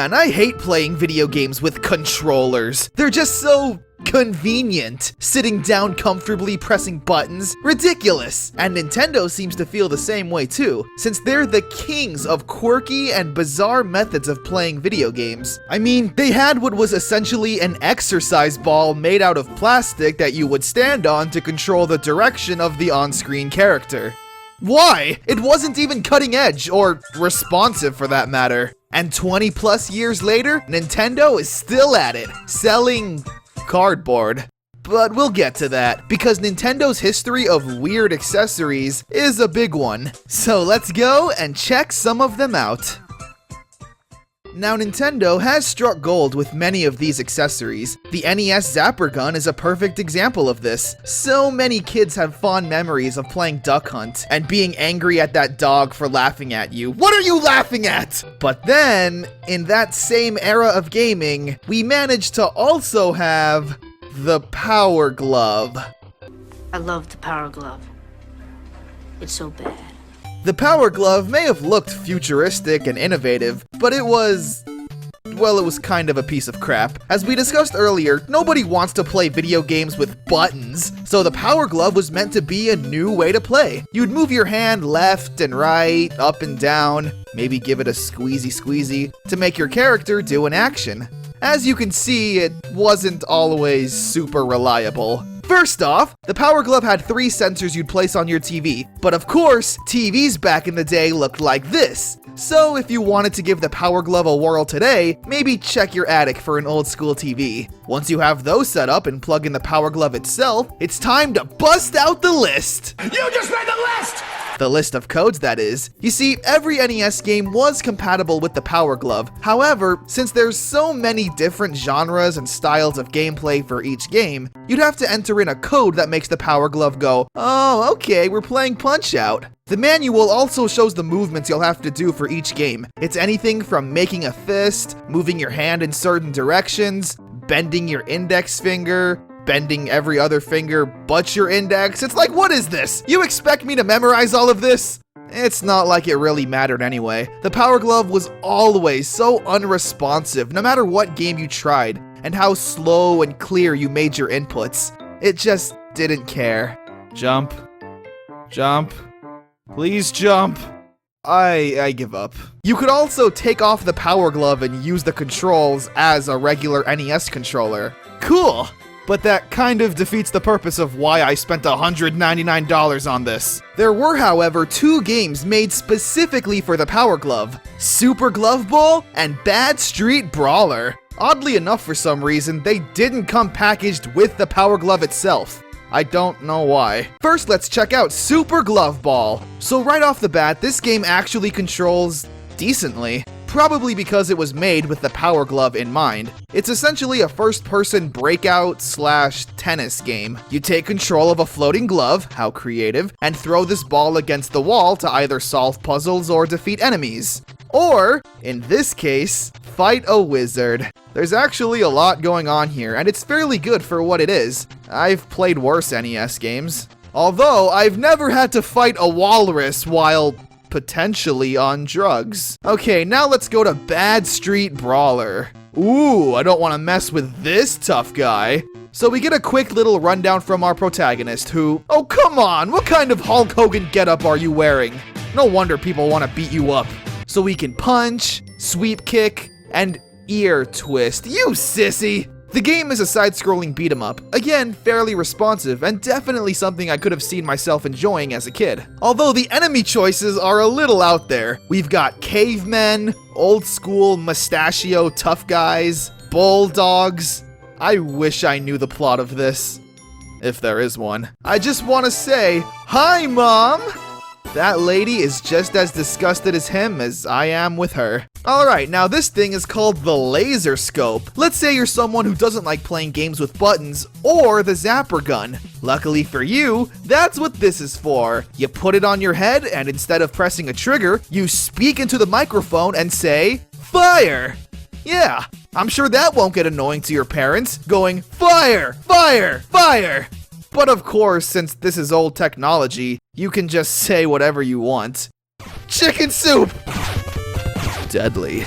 Man, I hate playing video games with controllers. They're just so convenient. Sitting down comfortably pressing buttons. Ridiculous. And Nintendo seems to feel the same way too, since they're the kings of quirky and bizarre methods of playing video games. I mean, they had what was essentially an exercise ball made out of plastic that you would stand on to control the direction of the on-screen character. Why? It wasn't even cutting edge, or responsive for that matter. And 20 plus years later, Nintendo is still at it, selling cardboard. But we'll get to that, because Nintendo's history of weird accessories is a big one. So let's go and check some of them out. Now, Nintendo has struck gold with many of these accessories. The NES Zapper Gun is a perfect example of this. So many kids have fond memories of playing Duck Hunt and being angry at that dog for laughing at you. What are you laughing at? But then, in that same era of gaming, we managed to also have the Power Glove. I love the Power Glove. It's so bad. The Power Glove may have looked futuristic and innovative, but it was, well, it was kind of a piece of crap. As we discussed earlier, nobody wants to play video games with buttons, so the Power Glove was meant to be a new way to play. You'd move your hand left and right, up and down, maybe give it a squeezy to make your character do an action. As you can see, it wasn't always super reliable. First off, the Power Glove had 3 sensors you'd place on your TV, but of course, TVs back in the day looked like this. So if you wanted to give the Power Glove a whirl today, maybe check your attic for an old school TV. Once you have those set up and plug in the Power Glove itself, it's time to bust out the list! You just made the list! The list of codes, that is. You see, every NES game was compatible with the Power Glove. However, since there's so many different genres and styles of gameplay for each game, you'd have to enter in a code that makes the Power Glove go, oh, okay, we're playing Punch-Out! The manual also shows the movements you'll have to do for each game. It's anything from making a fist, moving your hand in certain directions, bending your index finger, bending every other finger but your index. It's like, what is this? You expect me to memorize all of this? It's not like it really mattered anyway. The Power Glove was always so unresponsive no matter what game you tried, and how slow and clear you made your inputs. It just didn't care. Jump. Jump. Please jump. I give up. You could also take off the Power Glove and use the controls as a regular NES controller. Cool! But that kind of defeats the purpose of why I spent $199 on this. There were, however, 2 games made specifically for the Power Glove: Super Glove Ball and Bad Street Brawler. Oddly enough, for some reason, they didn't come packaged with the Power Glove itself. I don't know why. First, let's check out Super Glove Ball. So right off the bat, this game actually controls decently. Probably because it was made with the Power Glove in mind. It's essentially a first-person breakout/tennis game. You take control of a floating glove, how creative, and throw this ball against the wall to either solve puzzles or defeat enemies. Or, in this case, fight a wizard. There's actually a lot going on here, and it's fairly good for what it is. I've played worse NES games. Although, I've never had to fight a walrus while potentially on drugs. Okay, now let's go to Bad Street Brawler. Ooh, I don't want to mess with this tough guy. So we get a quick little rundown from our protagonist who, oh come on, what kind of Hulk Hogan getup are you wearing? No wonder people want to beat you up. So we can punch, sweep kick, and ear twist. You sissy! The game is a side-scrolling beat-em-up, again, fairly responsive, and definitely something I could have seen myself enjoying as a kid. Although the enemy choices are a little out there. We've got cavemen, old-school mustachio tough guys, bulldogs. I wish I knew the plot of this. If there is one. I just want to say, hi, Mom! That lady is just as disgusted as him as I am with her. Alright, now this thing is called the laser scope. Let's say you're someone who doesn't like playing games with buttons, or the Zapper Gun. Luckily for you, that's what this is for. You put it on your head, and instead of pressing a trigger, you speak into the microphone and say, fire! Yeah, I'm sure that won't get annoying to your parents, going, fire, fire, fire! But of course, since this is old technology, you can just say whatever you want. Chicken soup! Deadly.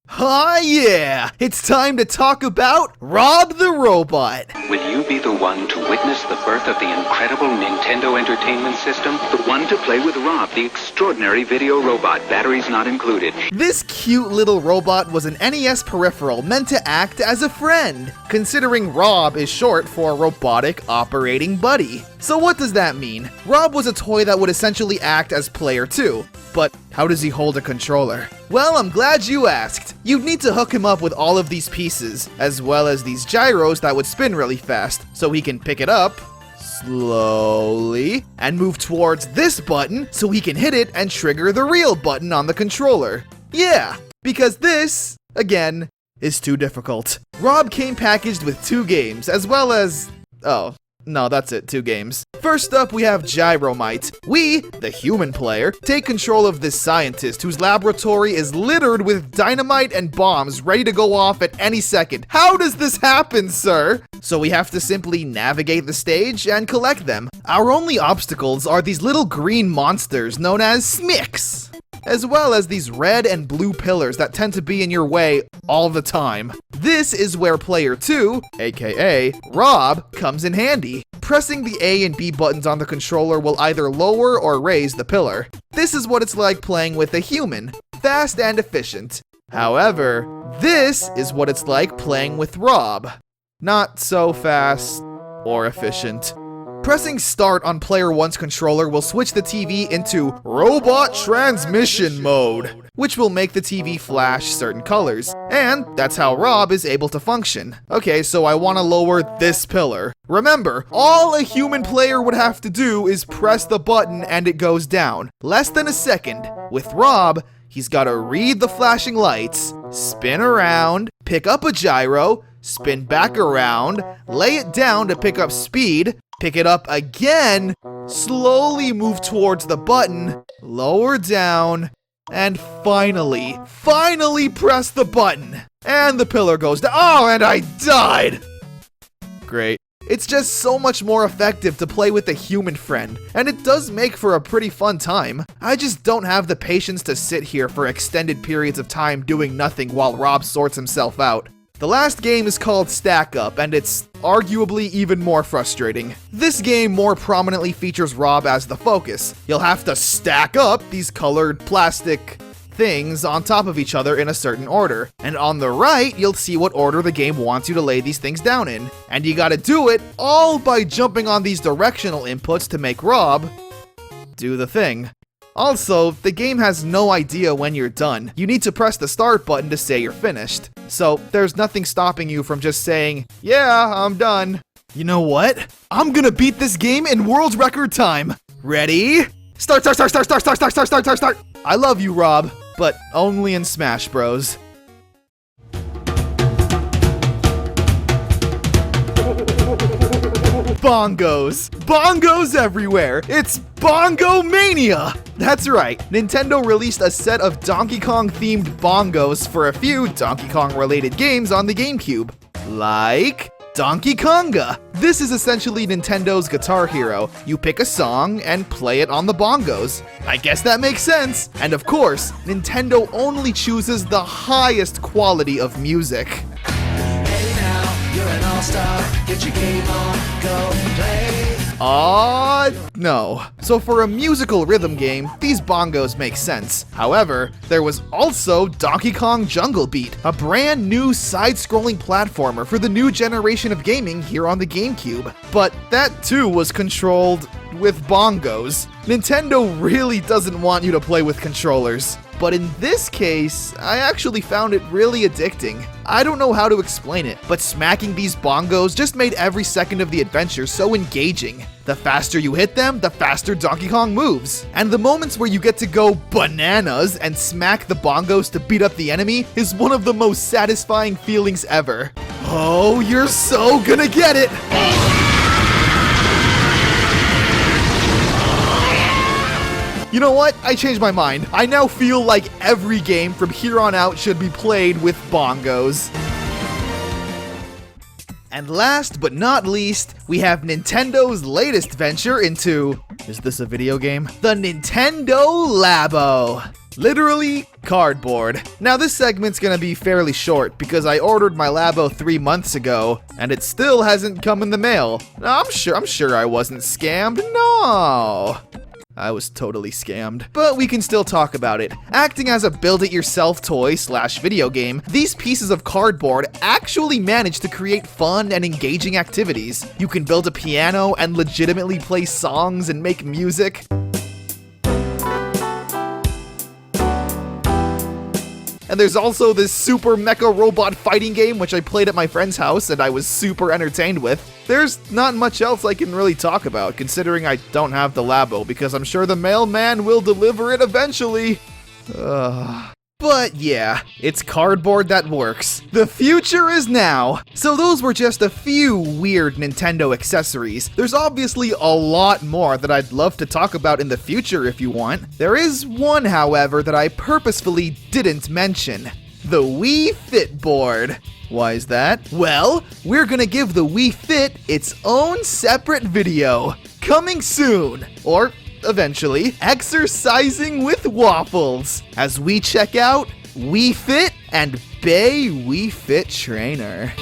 Ah, yeah! It's time to talk about Rob the Robot! Will you be the one to witness the birth of the incredible Nintendo Entertainment System? The one to play with Rob, the extraordinary video robot, batteries not included. This cute little robot was an NES peripheral meant to act as a friend, considering Rob is short for Robotic Operating Buddy. So what does that mean? Rob was a toy that would essentially act as player 2. But how does he hold a controller? Well, I'm glad you asked. You'd need to hook him up with all of these pieces, as well as these gyros that would spin really fast, so he can pick it up slowly and move towards this button so he can hit it and trigger the real button on the controller. Yeah, because this, again, is too difficult. Rob came packaged with 2 games, as well as... oh. No, that's it, 2 games. First up, we have Gyromite. We, the human player, take control of this scientist whose laboratory is littered with dynamite and bombs ready to go off at any second. How does this happen, sir? So we have to simply navigate the stage and collect them. Our only obstacles are these little green monsters known as Smicks, as well as these red and blue pillars that tend to be in your way all the time. This is where player 2, aka Rob, comes in handy. Pressing the A and B buttons on the controller will either lower or raise the pillar. This is what it's like playing with a human, fast and efficient. However, this is what it's like playing with Rob. Not so fast or efficient. Pressing start on player 1's controller will switch the TV into robot transmission mode, which will make the TV flash certain colors, and that's how Rob is able to function. Okay, so I want to lower this pillar. Remember, all a human player would have to do is press the button and it goes down. Less than a second. With Rob, he's got to read the flashing lights, spin around, pick up a gyro, spin back around, lay it down to pick up speed, pick it up again, slowly move towards the button, lower down, and finally press the button. And the pillar goes down. Oh, and I died! Great. It's just so much more effective to play with a human friend, and it does make for a pretty fun time. I just don't have the patience to sit here for extended periods of time doing nothing while Rob sorts himself out. The last game is called Stack Up, and it's arguably even more frustrating. This game more prominently features Rob as the focus. You'll have to stack up these colored plastic things on top of each other in a certain order. And on the right, you'll see what order the game wants you to lay these things down in. And you gotta do it all by jumping on these directional inputs to make Rob do the thing. Also, the game has no idea when you're done. You need to press the start button to say you're finished. So, there's nothing stopping you from just saying, yeah, I'm done. You know what? I'm gonna beat this game in world record time. Ready? Start. I love you, Rob, but only in Smash Bros. Bongos! Bongos everywhere! It's Bongo Mania! That's right, Nintendo released a set of Donkey Kong themed bongos for a few Donkey Kong related games on the GameCube. Like Donkey Konga. This is essentially Nintendo's Guitar Hero. You pick a song and play it on the bongos. I guess that makes sense. And of course, Nintendo only chooses the highest quality of music. Hey now, you're an all-star. Get your game on, go play. No. So for a musical rhythm game, these bongos make sense. However, there was also Donkey Kong Jungle Beat, a brand new side-scrolling platformer for the new generation of gaming here on the GameCube. But that too was controlled with bongos. Nintendo really doesn't want you to play with controllers. But in this case, I actually found it really addicting. I don't know how to explain it, but smacking these bongos just made every second of the adventure so engaging. The faster you hit them, the faster Donkey Kong moves. And the moments where you get to go bananas and smack the bongos to beat up the enemy is one of the most satisfying feelings ever. Oh, you're so gonna get it! You know what? I changed my mind. I now feel like every game from here on out should be played with bongos. And last but not least, we have Nintendo's latest venture into... is this a video game? The Nintendo Labo. Literally cardboard. Now this segment's gonna be fairly short because I ordered my Labo 3 months ago and it still hasn't come in the mail. I'm sure I wasn't scammed. No. I was totally scammed. But we can still talk about it. Acting as a build-it-yourself toy/video game, these pieces of cardboard actually manage to create fun and engaging activities. You can build a piano and legitimately play songs and make music. And there's also this super mecha robot fighting game, which I played at my friend's house and I was super entertained with. There's not much else I can really talk about, considering I don't have the Labo, because I'm sure the mailman will deliver it eventually. But yeah, it's cardboard that works. The future is now. So those were just a few weird Nintendo accessories. There's obviously a lot more that I'd love to talk about in the future if you want. There is one, however, that I purposefully didn't mention. The Wii Fit Board. Why is that? Well, we're gonna give the Wii Fit its own separate video. Coming soon. Or eventually, exercising with waffles, as we check out Wii Fit and Bay Wii Fit Trainer.